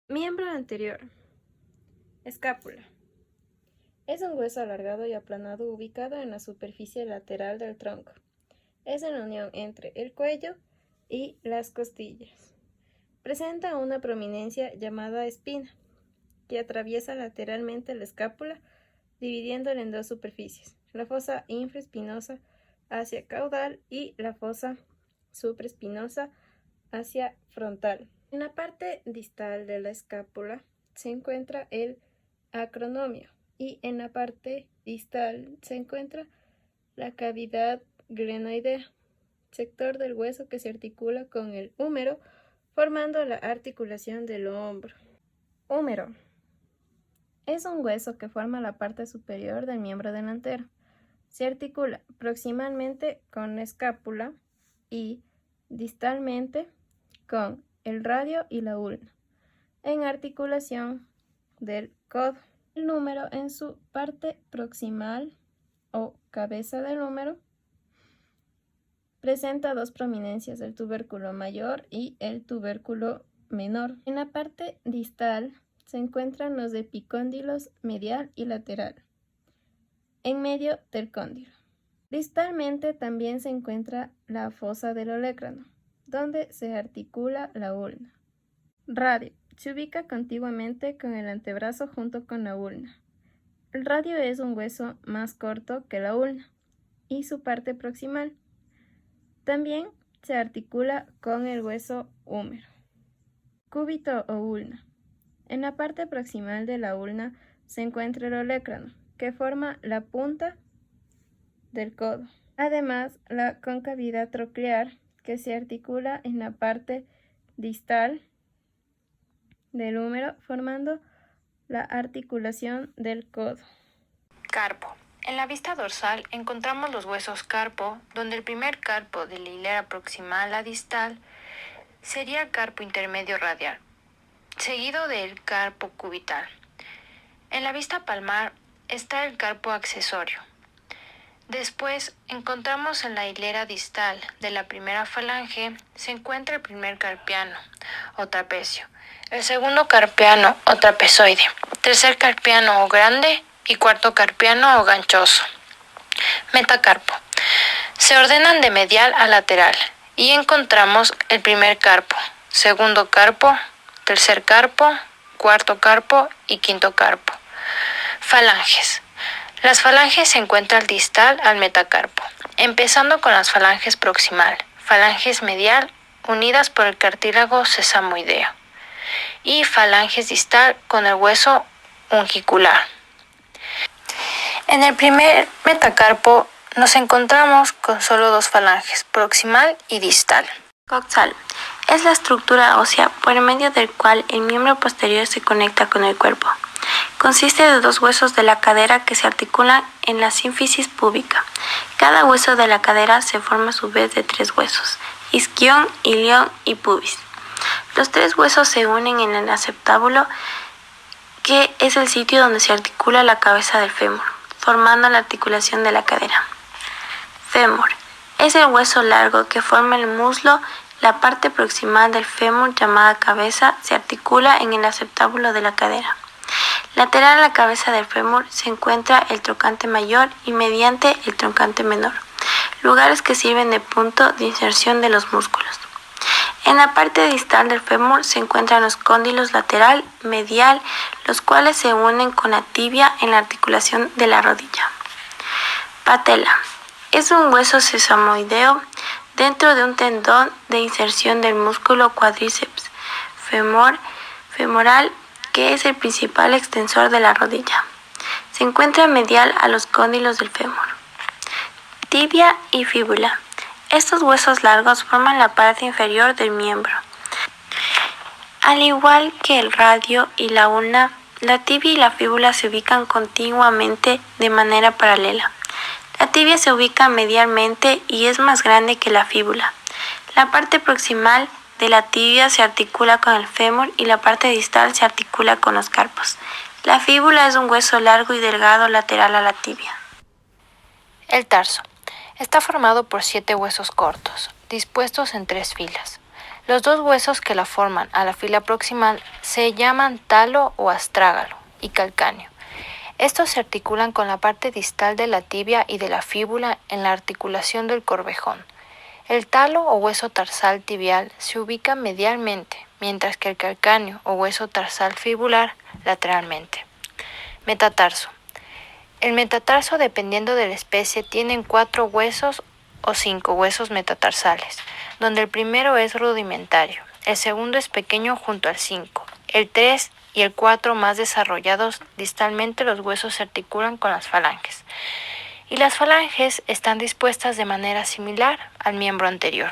Miembro anterior. Escápula. Es un hueso alargado y aplanado ubicado en la superficie lateral del tronco. Es en la unión entre el cuello y las costillas. Presenta una prominencia llamada espina, que atraviesa lateralmente la escápula, dividiéndola en dos superficies, la fosa infraespinosa hacia caudal y la fosa supraespinosa hacia frontal. En la parte distal de la escápula se encuentra el acronomio y en la parte distal se encuentra la cavidad glenoidea, sector del hueso que se articula con el húmero, formando la articulación del hombro. Húmero. Es un hueso que forma la parte superior del miembro delantero. Se articula proximalmente con la escápula y distalmente con el radio y la ulna, en articulación del codo. El húmero en su parte proximal o cabeza del húmero presenta dos prominencias, el tubérculo mayor y el tubérculo menor. En la parte distal se encuentran los epicóndilos medial y lateral, en medio del cóndilo. Distalmente también se encuentra la fosa del olecrano, donde se articula la ulna. Radio. Se ubica contiguamente con el antebrazo junto con la ulna. El radio es un hueso más corto que la ulna y su parte proximal. También se articula con el hueso húmero. Cúbito o ulna. En la parte proximal de la ulna se encuentra el olecrano, que forma la punta del codo. Además, la concavidad troclear, que se articula en la parte distal del húmero, formando la articulación del codo. Carpo. En la vista dorsal encontramos los huesos carpo, donde el primer carpo de la hilera proximal a distal sería el carpo intermedio radial, seguido del carpo cubital. En la vista palmar está el carpo accesorio. Después encontramos en la hilera distal de la primera falange se encuentra el primer carpiano o trapecio, el segundo carpiano o trapezoide, tercer carpiano o grande y cuarto carpiano o ganchoso. Metacarpo. Se ordenan de medial a lateral y encontramos el primer carpo, segundo carpo, tercer carpo, cuarto carpo y quinto carpo. Falanges. Las falanges se encuentran distal al metacarpo, empezando con las falanges proximal, falanges medial unidas por el cartílago sesamoideo y falanges distal con el hueso ungicular. En el primer metacarpo nos encontramos con solo dos falanges, proximal y distal. Coxal. Es la estructura ósea por medio del cual el miembro posterior se conecta con el cuerpo. Consiste de dos huesos de la cadera que se articulan en la sínfisis púbica. Cada hueso de la cadera se forma a su vez de tres huesos, isquión, ilión y pubis. Los tres huesos se unen en el aceptábulo, que es el sitio donde se articula la cabeza del fémur, formando la articulación de la cadera. Fémur. Es el hueso largo que forma el muslo. La parte proximal del fémur, llamada cabeza, se articula en el aceptábulo de la cadera. Lateral a la cabeza del fémur se encuentra el trocante mayor y mediante el trocante menor, lugares que sirven de punto de inserción de los músculos. En la parte distal del fémur se encuentran los cóndilos lateral, medial, los cuales se unen con la tibia en la articulación de la rodilla. Patela. Es un hueso sesamoideo dentro de un tendón de inserción del músculo cuádriceps femoral, que es el principal extensor de la rodilla. Se encuentra medial a los cóndilos del fémur. Tibia y fíbula. Estos huesos largos forman la parte inferior del miembro. Al igual que el radio y la ulna, la tibia y la fíbula se ubican continuamente de manera paralela. La tibia se ubica medialmente y es más grande que la fíbula. La parte proximal de la tibia se articula con el fémur y la parte distal se articula con los carpos. La fíbula es un hueso largo y delgado lateral a la tibia. El tarso. Está formado por 7 huesos cortos, dispuestos en 3 filas. Los dos huesos que la forman a la fila proximal se llaman talo o astrágalo y calcáneo. Estos se articulan con la parte distal de la tibia y de la fíbula en la articulación del corvejón. El talo o hueso tarsal tibial se ubica medialmente, mientras que el calcáneo o hueso tarsal fibular lateralmente. Metatarso. El metatarso, dependiendo de la especie, tiene 4 huesos o 5 huesos metatarsales, donde el primero es rudimentario, el segundo es pequeño junto al 5, el 3 y el 4 más desarrollados distalmente. Los huesos se articulan con las falanges, y las falanges están dispuestas de manera similar al miembro anterior.